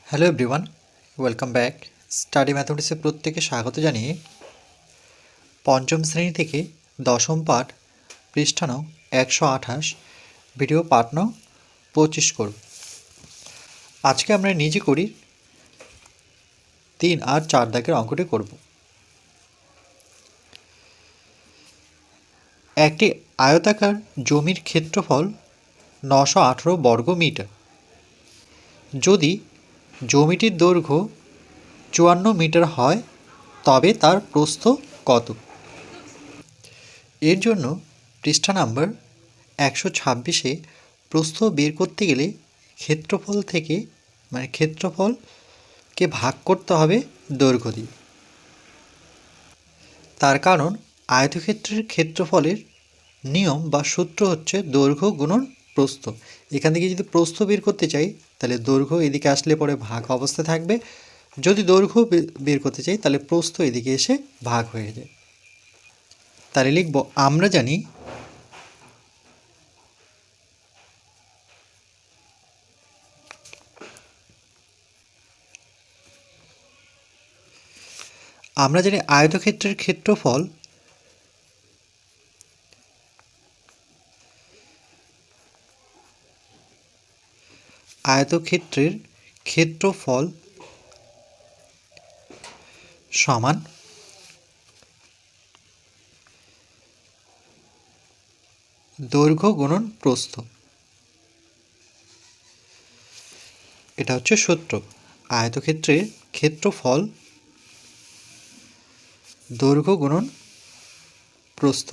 Hello everyone, welcome back. Study ম্যাথমেটিক্সে প্রত্যেকে স্বাগত জানিয়ে পঞ্চম শ্রেণী থেকে দশম পাঠ পৃষ্ঠা নং 128 ভিডিও পাঠ নং 25 করব। আজকে আমরা নিজে করি 3 আর 4 দাগের অঙ্কটি করব। একটি আয়তাকার জমির ক্ষেত্রফল 918 বর্গ মিটার। যদি জমিটির দৈর্ঘ্য 54 মিটার হয় তবে তার প্রস্থ কত? এর জন্য পৃষ্ঠা নাম্বার 126-এ প্রস্থ বের করতে গেলে ক্ষেত্রফল থেকে ক্ষেত্রফলকে ভাগ করতে হবে দৈর্ঘ্য দিয়ে। তার কারণ আয়তক্ষেত্রের ক্ষেত্রফলের নিয়ম বা সূত্র হচ্ছে দৈর্ঘ্য গুণন প্রস্থ। এখান থেকে যদি প্রস্থ বের করতে চাই তাহলে দৈর্ঘ্য এদিকে আসলে পরে ভাগ অবস্থা থাকবে, যদি দৈর্ঘ্য বের করতে চাই তাহলে প্রস্থ এদিকে এসে ভাগ হয়ে যায়। তাহলে লিখব, আমরা জানি আয়তক্ষেত্রের ক্ষেত্রফল সমান দৈর্ঘ্য গুণন প্রস্থ। এটা হচ্ছে সূত্র, আয়তক্ষেত্রের ক্ষেত্রফল দৈর্ঘ্য গুণন প্রস্থ।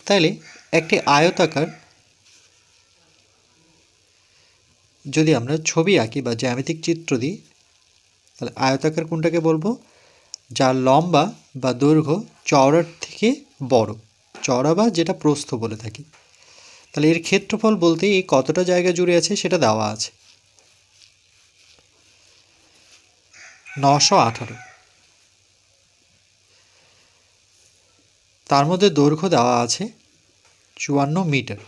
তাহলে একটি আয়তাকার যদি আমরা ছবি আঁকি বা জ্যামিতিক চিত্র দিই, তাহলে আয়তাকার কোনটাকে বলবো? যার লম্বা বা দৈর্ঘ্য চওড়ার থেকে বড়, চওড়া বা যেটা প্রস্থ বলে থাকি। তাহলে এর ক্ষেত্রফল বলতে এই কতটা জায়গা জুড়ে আছে সেটা দেওয়া আছে, 918। তার মধ্যে দৈর্ঘ্য দেওয়া আছে 54 মিটার।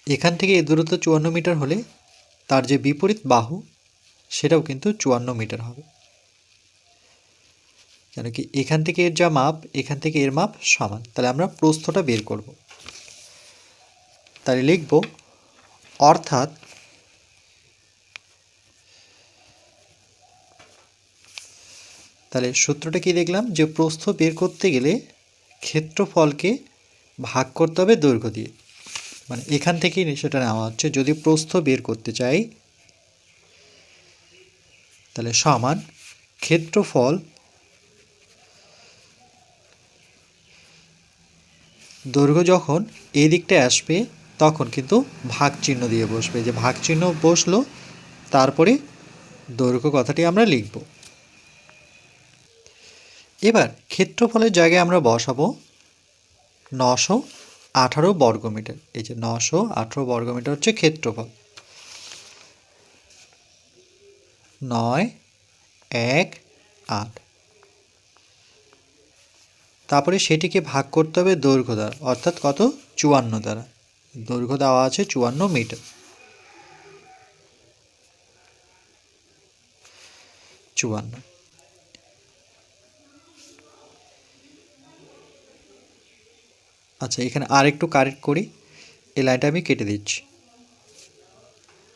এখান থেকে এই দূরত্ব 54 মিটার হলে তার যে বিপরীত বাহু সেটাও কিন্তু 54 মিটার হবে, কেন কি এখান থেকে এর যা মাপ এখান থেকে এর মাপ সমান। তাহলে আমরা প্রস্থটা বের করব। তাহলে লিখব, অর্থাৎ তাহলে সূত্রটা কি দেখলাম, যে প্রস্থ বের করতে গেলে ক্ষেত্রফলকে ভাগ করতে হবে দৈর্ঘ্য দিয়ে। মানে এখান থেকেই সেটা নেওয়া হচ্ছে, যদি প্রস্থ বের করতে চাই তাহলে সমান ক্ষেত্রফল দৈর্ঘ্য যখন এই দিকটায় আসবে তখন কিন্তু ভাগ চিহ্ন দিয়ে বসবে, যে ভাগ চিহ্ন বসলো তারপরে দৈর্ঘ্য কথাটি আমরা লিখব। এবার ক্ষেত্রফলের জায়গায় আমরা বসাবো 918 বর্গমিটার। এই যে 918 বর্গমিটার হচ্ছে ক্ষেত্রফল। 918, তারপরে সেটিকে ভাগ করতে হবে দৈর্ঘ্য দ্বারা, অর্থাৎ কত? 54 দ্বারা। দৈর্ঘ্য দেওয়া আছে 54 মিটার। 54। আচ্ছা, এখানে আর একটু কারেক্ট করি, এই লাইনটা আমি কেটে দিচ্ছি।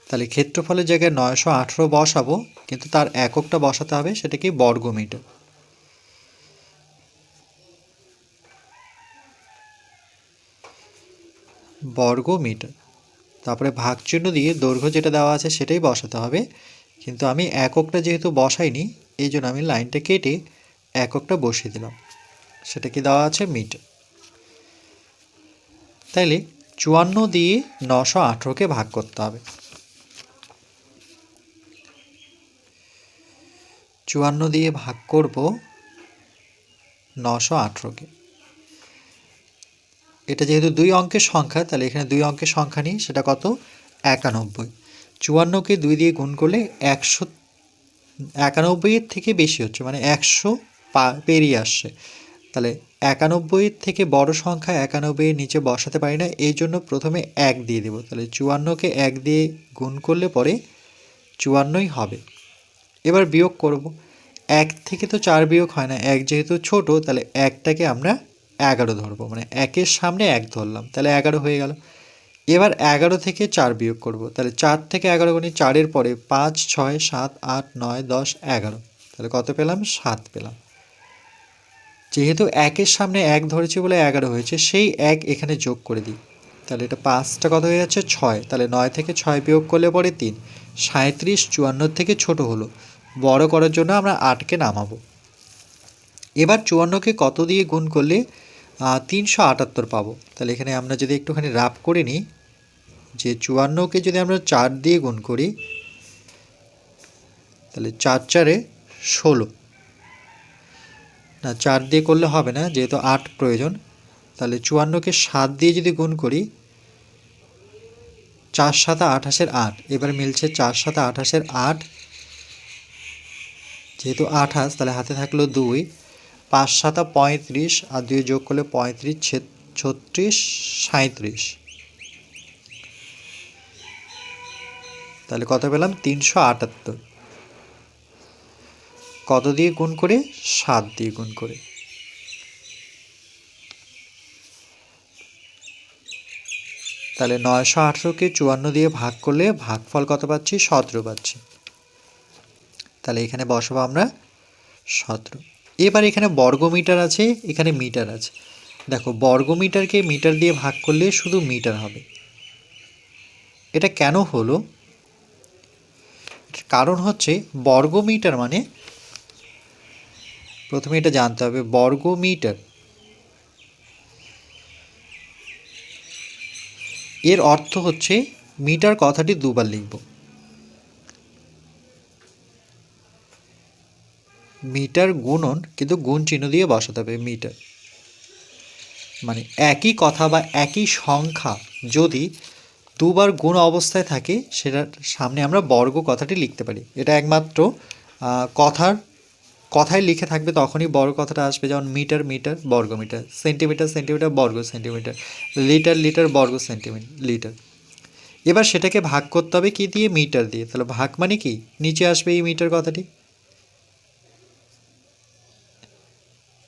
তাহলে ক্ষেত্রফলের জায়গায় 918 বসাবো, কিন্তু তার এককটা বসাতে হবে, সেটা কি? বর্গমিটার। বর্গমিটার। তারপরে ভাগ চিহ্ন দিয়ে দৈর্ঘ্য যেটা দেওয়া আছে সেটাই বসাতে হবে, কিন্তু আমি এককটা যেহেতু বসাইনি এই জন্য আমি লাইনটা কেটে এককটা বসিয়ে দিলাম, সেটা কি দেওয়া আছে? মিটার। তাইলে 54 দিয়ে 918কে ভাগ করতে হবে। 54 দিয়ে ভাগ করব 918কে। এটা যেহেতু 2 অঙ্কের সংখ্যা, তাহলে এখানে 2 অঙ্কের সংখ্যা নিই, সেটা কত? 91। 54কে 2 দিয়ে গুণ করলে 191 এর থেকে বেশি হচ্ছে, মানে 100 পেরিয়ে আসছে। তাহলে 91 থেকে বড় সংখ্যা 91 এর নিচে বসাতে পারি না, এই জন্য প্রথমে 1 দিয়ে দেব। তাহলে 54কে 1 দিয়ে গুণ করলে পরে 54ই হবে। এবার বিয়োগ করব। 1 থেকে তো 4 বিয়োগ হয় না, 1 যেহেতু ছোট তাহলে 1টাকে আমরা 11 ধরবো, মানে 1-এর সামনে 1 ধরলাম, তাহলে 11 হয়ে গেল। এবার 11 থেকে 4 বিয়োগ করব। তাহলে 4 থেকে 11 গুণি 4-এর পরে 5, 6, 7, 8, 9, 10, 11, তাহলে কত পেলাম? 7 পেলাম। যেহেতু 1-এর সামনে 1 ধরেছি বলে 11 হয়েছে, সেই 1 এখানে যোগ করে দিই। তাহলে এটা 5টা কত হয়ে যাচ্ছে? 6। তাহলে 9 থেকে 6 বিয়োগ করলে পরে 3। 37 54 থেকে ছোট হলো, বড় করার জন্য আমরা 8কে নামাবো। এবার 54কে কত দিয়ে গুণ করলে 378 পাবো? তাহলে এখানে আমরা যদি একটুখানি রাফ করে নিই, যে 54কে যদি আমরা 4 দিয়ে গুণ করি তাহলে 4 4-এ 16, না 4 দিয়ে করলে হবে না, যেহেতু 8 প্রয়োজন। তাহলে 54কে 7 দিয়ে যদি গুণ করি 4 7 28-এর 8, এবার মিলছে 4 7 28-এর 8, যেহেতু 28 তাহলে হাতে থাকলো 2, 5 7 35 আর 2 যোগ করলে 35, 36, 37, তাহলে কত পেলাম? 378। কত দিয়ে গুণ করে? 7 দিয়ে গুণ করে। তাহলে 918কে 54 দিয়ে ভাগ করলে ভাগফল কত পাচ্ছি? 17 পাচ্ছি। তাহলে এখানে বসাবো আমরা 17। এবার এখানে বর্গমিটার আছে, এখানে মিটার আছে। দেখো, বর্গমিটারকে মিটার দিয়ে ভাগ করলে শুধু মিটার হবে। এটা কেন হলো? কারণ হচ্ছে বর্গমিটার মানে, প্রথমে এটা জানতে হবে, বর্গমিটার এর অর্থ হচ্ছে মিটার কথাটি দুবার লিখব। মিটার গুণন, কিন্তু গুণ চিহ্ন দিয়ে বসাতে হবে মিটার, মানে একই কথা বা একই সংখ্যা যদি দুবার গুণ অবস্থায় থাকে সেটার সামনে আমরা বর্গ কথাটি লিখতে পারি। এটা একমাত্র কথায় লিখে থাকবে তখনই বর্গ কথাটা আসবে, যেমন মিটার মিটার বর্গ মিটার, সেন্টিমিটার সেন্টিমিটার বর্গ সেন্টিমিটার, লিটার লিটার বর্গ সেন্টিমিটার লিটার। এবার সেটাকে ভাগ করতে হবে কি দিয়ে? মিটার দিয়ে। তাহলে ভাগ মানে কি? নিচে আসবে এই মিটার কথাটি,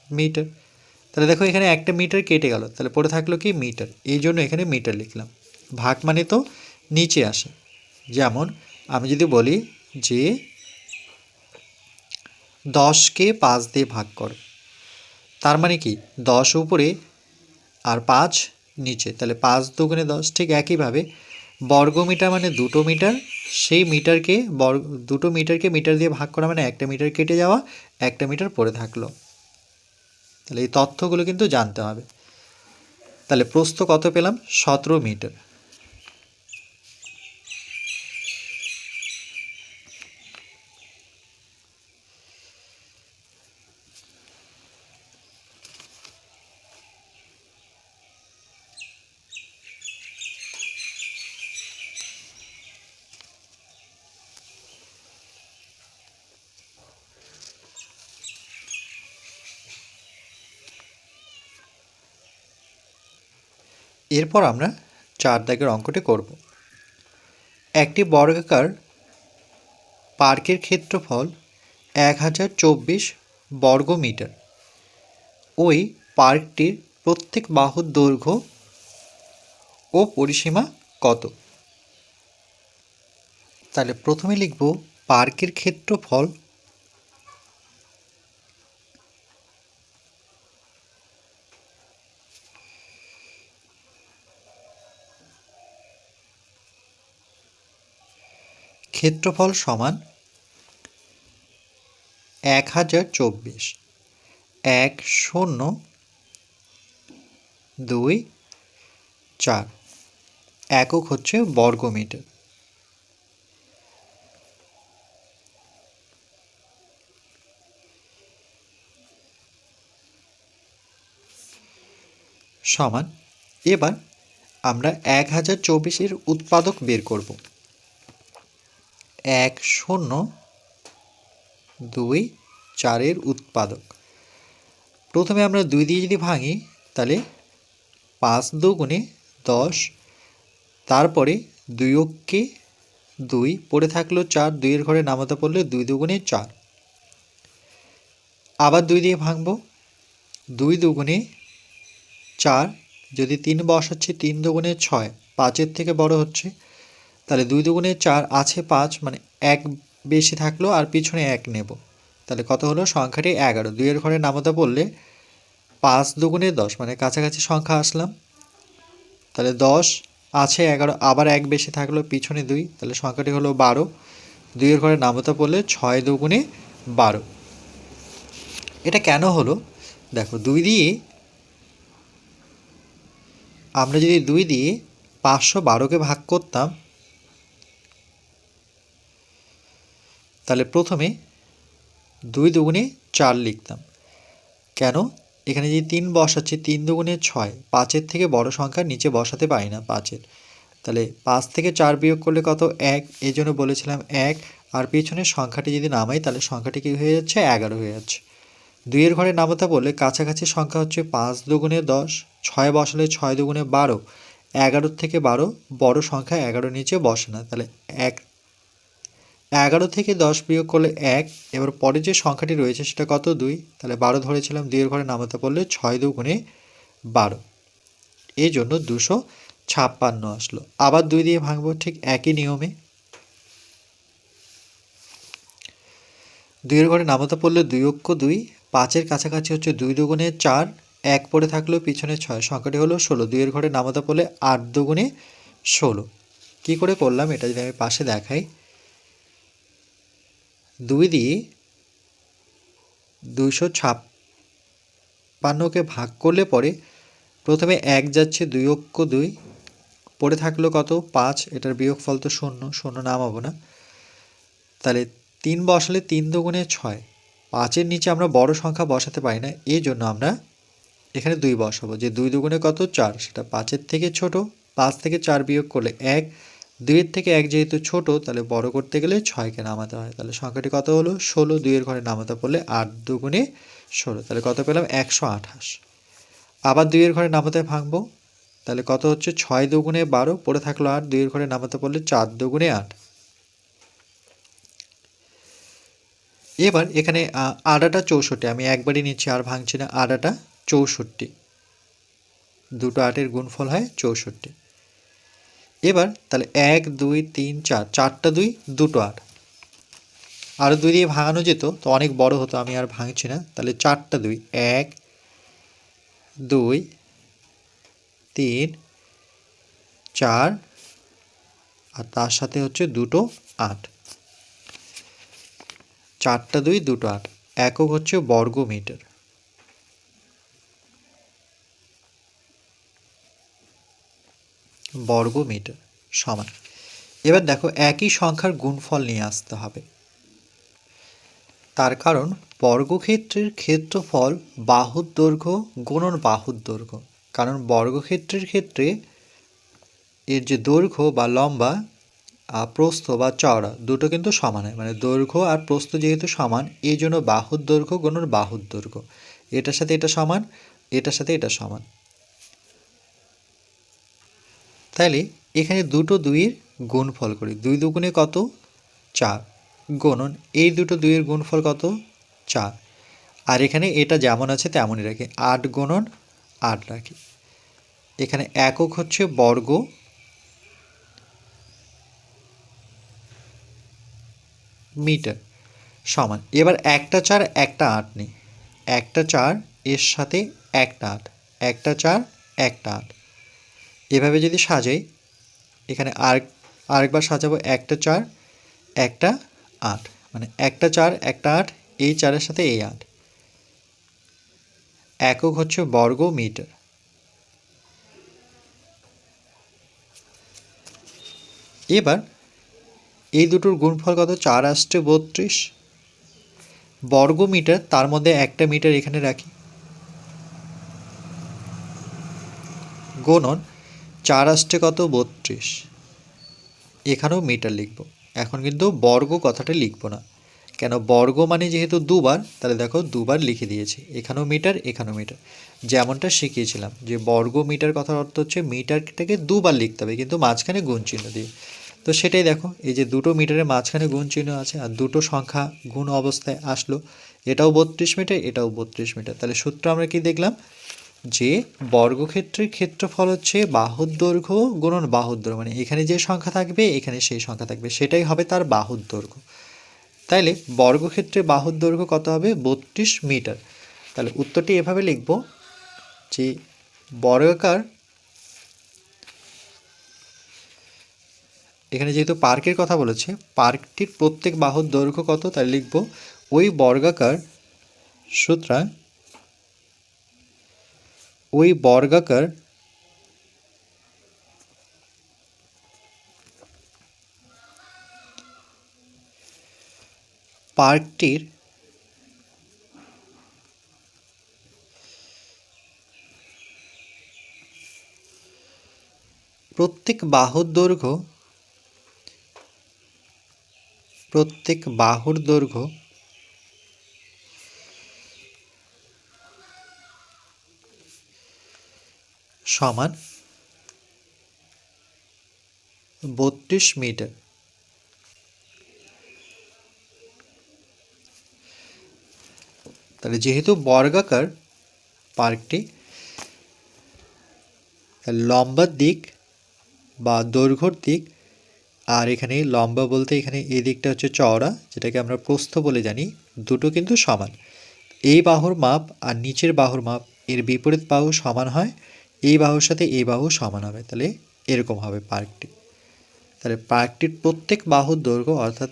মিটার। তাহলে দেখো এখানে একটা মিটার কেটে গেল, তাহলে পড়ে থাকলো কি? মিটার। এই জন্য এখানে মিটার লিখলাম। ভাগ মানে তো নিচে আসে। যেমন আমি যদি বলি যে 10কে 5 দিয়ে ভাগ করো, তার মানে কি? 10 উপরে আর 5 নিচে, তাহলে 5 দুগুণে 10। ঠিক একইভাবে বর্গমিটার মানে 2টো মিটার, সেই মিটারকে দুটো মিটারকে মিটার দিয়ে ভাগ করা মানে একটা মিটার কেটে যাওয়া, একটা মিটার পড়ে থাকলো। তাহলে এই তথ্যগুলো কিন্তু জানতে হবে। তাহলে প্রস্থ কত পেলাম? 17 মিটার। এরপর আমরা 4 দাগের অঙ্কটি করব। একটি বর্গাকার পার্কের ক্ষেত্রফল 1024 বর্গমিটার। ওই পার্কটির প্রত্যেক বাহুর দৈর্ঘ্য ও পরিসীমা কত? তাহলে প্রথমে লিখব পার্কের ক্ষেত্রফল সমান 1024, 1024, একক হচ্ছে বর্গমিটার। সমান, এবার আমরা 1024-এর উৎপাদক বের করব। 1024-এর উৎপাদক প্রথমে আমরা 2 দিয়ে যদি ভাঙি তাহলে 5 দুগুণে 10, তারপরে 2 অক্ষে 2 পড়ে থাকলো 4, 2 এর ঘরে নামাতে পড়লে 2 দুগুণে 4। আবার 2 দিয়ে ভাঙবো, 2 দুগুণে 4, যদি 3 বসাচ্ছি 3 দুগুণে 6, 5-এর থেকে বড় হচ্ছে, তাহলে 2 দুগুণে 4 আছে 5, মানে 1 বেশি থাকলো আর পিছনে 1 নেব, তাহলে কত হলো সংখ্যাটি 11। 2 এর ঘরে নামাতে পড়লে 5 দুগুণে 10, মানে কাছাকাছি সংখ্যা আসলাম, তাহলে 10 আছে 11, আবার 1 বেশি থাকলো পিছনে 2, তাহলে সংখ্যাটি হলো 12। 2 এর ঘরে নামাতে পড়লে 6 দুগুণে 12। এটা কেন হলো দেখো, 2 দিয়ে আমরা যদি 2 দিয়ে 512কে ভাগ করতাম, তাহলে প্রথমে 2 দুগুণে 4 লিখতাম। কেন? এখানে যদি 3 বসাচ্ছি 3 দুগুণে 6, 5-এর থেকে বড় সংখ্যা নিচে বসাতে পারি না 5-এর, তাহলে 5 থেকে 4 বিয়োগ করলে কত 1, এই জন্য বলেছিলাম 1, আর পিছনের সংখ্যাটি যদি নামাই তাহলে সংখ্যাটি কী হয়ে যাচ্ছে 11 হয়ে যাচ্ছে। 2 এর ঘরে নামাতে বললে কাছাকাছি সংখ্যা হচ্ছে 5 দুগুণে 10, 6 বসালে 6 দুগুণে 12, 11 থেকে 12 বড় সংখ্যা 11 নিচে বসে না, তাহলে 11 থেকে 10 বিয়োগ করলে 1, এবার পরে যে সংখ্যাটি রয়েছে সেটা কত 2, তাহলে 12 ধরেছিলাম, 2 এর ঘরে নামাতে পড়লে 6 দুগুণে 12, এই জন্য 256 আসলো। আবার 2 দিয়ে ভাঙবো ঠিক একই নিয়মে, 2 এর ঘরে নামাতে পড়লে 2 অক্ষ 2, 5-এর কাছাকাছি হচ্ছে 2 দুগুণে 4, 1 পড়ে থাকলো পিছনে 6, সংখ্যাটি হলো 16। 2 এর ঘরে নামাতে পড়লে 8 দুগুণে 16। কী করে করলাম এটা যদি আমি পাশে দেখাই, 2 দিয়ে 256কে ভাগ করলে পরে প্রথমে 1 যাচ্ছে 2 অক্ষ 2, পড়ে থাকলো কত 5, এটার বিয়োগফল তো 0, 0 নামাবো না, তাহলে 3 বসালে 3 দুগুণে 6, 5-এর নিচে আমরা বড় সংখ্যা বসাতে পারি না, এই জন্য আমরা এখানে 2 বসাবো, যে 2 দুগুণে কত 4, সেটা 5-এর থেকে ছোট, 5 থেকে 4 বিয়োগ করলে 1, 2 এর থেকে 1 যেহেতু ছোট তাহলে বড় করতে গেলে 6কে নামাতে হয়, তাহলে সংখ্যাটি কত হলো 16। 2 এর ঘরে নামাতে পড়লে 8 দুগুণে 16, তাহলে কত পেলাম 128। আবার 2 এর ঘরে নামাতে ভাঙবো, তাহলে কত হচ্ছে 6 দুগুণে 12, পড়ে থাকলো 8, 2 এর ঘরে নামাতে পড়লে 4 দুগুণে 8। এবার এখানে আটাটা 64, আমি একবারই নিচ্ছি আর ভাঙছি না, আটাটা 64, দুটো 8-এর গুণফল হয় 64। এবার তাহলে 1 2 3 4, 4টা 2, দুটো 8, আরও 2 দিয়ে ভাঙানো যেত তো অনেক বড় হতো, আমি আর ভাঙছি না, তাহলে 4টা 2, 1 2 3 4, আর তার সাথে হচ্ছে দুটো 8, 4টা 2, দুটো 8, একক হচ্ছে বর্গ মিটার। বর্গ মিটার সমান। এবার দেখো একই সংখ্যার গুণফল নিয়ে আসতে হবে, তার কারণ বর্গক্ষেত্রের ক্ষেত্রফল বাহুর দৈর্ঘ্য গুণন বাহুর দৈর্ঘ্য, কারণ বর্গক্ষেত্রের ক্ষেত্রে এর যে দৈর্ঘ্য বা লম্বা, প্রস্থ বা চওড়া দুটো কিন্তু সমান হয়, মানে দৈর্ঘ্য আর প্রস্থ যেহেতু সমান এই জন্য বাহুর দৈর্ঘ্য গুণন বাহুর দৈর্ঘ্য, এটার সাথে এটা সমান, এটার সাথে এটা সমান, তাহলে এখানে দুটো 2-এর গুণফল করি, 2 দুগুণে কত 4, গুণন এই দুটো 2-এর গুণফল কত 4, আর এখানে এটা যেমন আছে তেমনই রাখি, 8 গুণন 8 রাখি, এখানে একক হচ্ছে বর্গ মিটার সমান। এবার একটা 4 একটা 8 নেই, একটা 4 এর সাথে একটা 8, একটা 4 একটা 8, এভাবে যদি সাজাই, এখানে আরেকবার সাজাবো, একটা 4 একটা 8, মানে একটা 4 একটা 8, এই 4-এর সাথে এই 8, একক হচ্ছে বর্গ মিটার। এবার এই দুটোর গুণফল কত 4 আসছে 32 বর্গ মিটার, তার মধ্যে একটা মিটার এখানে রাখি, গুণন 4 আসছে কত 32, এখানেও মিটার লিখব, এখন কিন্তু বর্গ কথাটা লিখব না, কেন বর্গ মানে যেহেতু দুবার, তাহলে দেখো দুবার লিখে দিয়েছি, এখানেও মিটার এখানেও মিটার, যেমনটা শিখিয়েছিলাম যে বর্গ মিটার কথার অর্থ হচ্ছে মিটারটাকে দুবার লিখতে হবে কিন্তু মাঝখানে গুণ চিহ্ন দিয়ে। তো সেটাই দেখো, এই যে দুটো মিটারের মাঝখানে গুণ চিহ্ন আছে আর দুটো সংখ্যা গুণ অবস্থায় আসলো, এটাও 32 মিটার এটাও 32 মিটার। তাহলে সূত্র আমরা কি দেখলাম, যে বর্গক্ষেত্রের ক্ষেত্রফল হচ্ছে বাহুর দৈর্ঘ্য গুণন বাহুর দৈর্ঘ্য, মানে এখানে যে সংখ্যা থাকবে এখানে সেই সংখ্যা থাকবে, সেটাই হবে তার বাহুর দৈর্ঘ্য। তাইলে বর্গক্ষেত্রে বাহুর দৈর্ঘ্য কত হবে, 32 মিটার। তাহলে উত্তরটি এভাবে লিখব যে বর্গাকার, এখানে যেহেতু পার্কের কথা বলেছে, পার্কটির প্রত্যেক বাহুর দৈর্ঘ্য কত, তাহলে লিখব ওই বর্গাকার, সুতরাং ওই বর্গাকার পার্কটির প্রত্যেক বাহুর দৈর্ঘ্য সমান 32 মিটার। তাহলে যেহেতু বর্গাকার পার্কটি, লম্বার দিক বা দৈর্ঘ্যর দিক, আর এখানে লম্বা বলতে এখানে এই দিকটা হচ্ছে চওড়া, যেটাকে আমরা প্রস্থ বলে জানি, দুটো কিন্তু সমান। এই বাহুর মাপ আর নিচের বাহুর মাপ, এর বিপরীত বাহু সমান হয়, এই বাহুর সাথে এই বাহু সমান হবে, তাহলে এরকম হবে পার্কটি। তাহলে পার্কটির প্রত্যেক বাহুর দৈর্ঘ্য, অর্থাৎ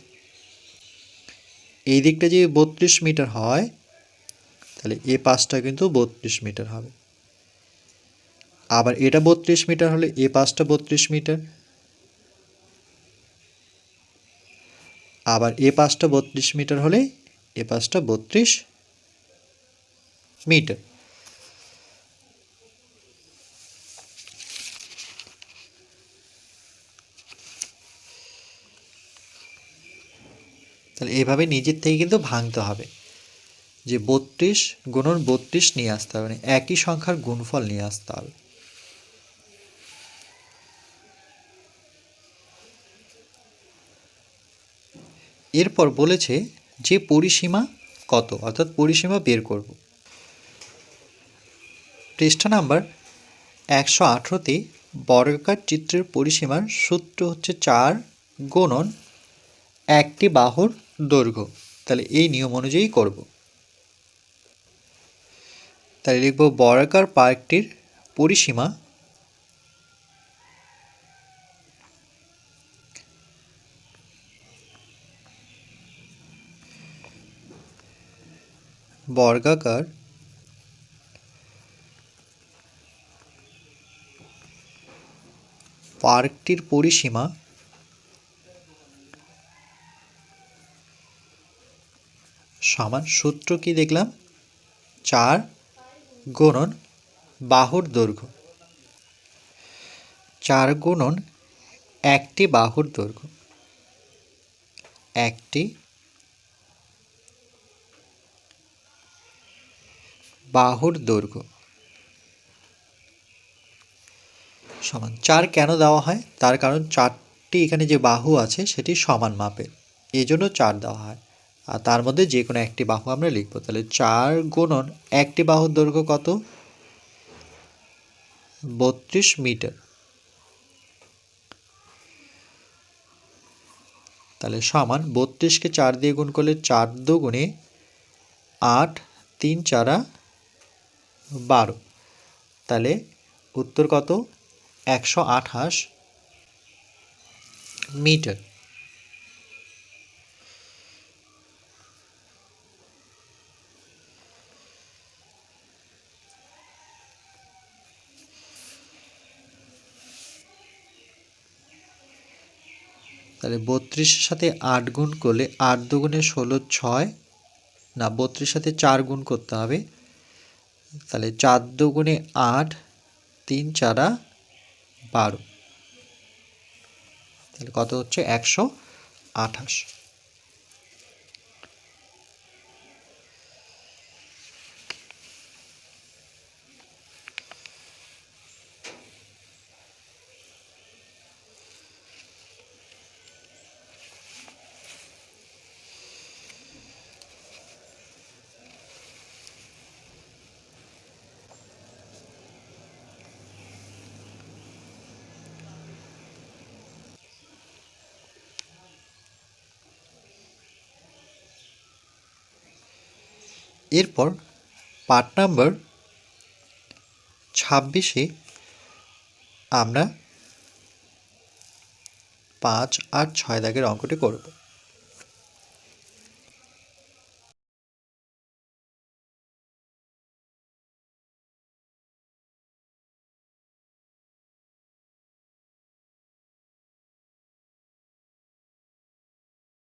এই দিকটা যে 32 মিটার হয়, তাহলে এ পাশটা কিন্তু 32 মিটার হবে। আবার এটা 32 মিটার হলে এ পাশটা 32 মিটার, আবার এ পাশটা 32 মিটার হলে এ পাশটা 32 মিটার। তাহলে এইভাবে নিজের থেকে কিন্তু ভাঙতে হবে, যে 32 গুণন 32 নিয়ে আসতে হবে, মানে একই সংখ্যার গুণফল নিয়ে আসতে হবে। এরপর বলেছে যে পরিসীমা কত, অর্থাৎ পরিসীমা বের করব। পৃষ্ঠা নাম্বার 118তে বর্গাকার চিত্রের পরিসীমার সূত্র হচ্ছে 4 গুণন একটি বাহুর দৈর্ঘ্য। তাহলে এই নিয়ম অনুযায়ী করব। তাহলে লিখব বর্গাকার পার্কটির পরিসীমা বর্গাকার পার্কটির পরিসীমা সমান, সূত্র কি দেখলাম, 4 গুণন বাহুর দৈর্ঘ্য, 4 গুণন একটি বাহুর দৈর্ঘ্য, একটি বাহুর দৈর্ঘ্য সমান 4 কেন দেওয়া হয়, তার কারণ 4টি এখানে যে বাহু আছে সেটি সমান মাপের, এই জন্য 4 দেওয়া হয়, আর তার মধ্যে যে কোনো একটি বাহু আমরা লিখব। তাহলে 4 গুণন একটি বাহুর দৈর্ঘ্য কত, 32 মিটার। তাহলে সমান 32কে 4 দিয়ে গুণ করলে 4 দুগুণে 8, 3 4 12, তাহলে উত্তর কত, 128 মিটার। তাহলে 32-এর সাথে 8 গুণ করলে 8 দুগুণে 16, 6, না 32-এর সাথে 4 গুণ করতে হবে, তাহলে 4 দুগুণে 8, 3 4 12, তাহলে কত হচ্ছে, 128। এরপর পার্ট নাম্বার 26-এ আমরা 5 আর 6 দাগের অঙ্কটি করব।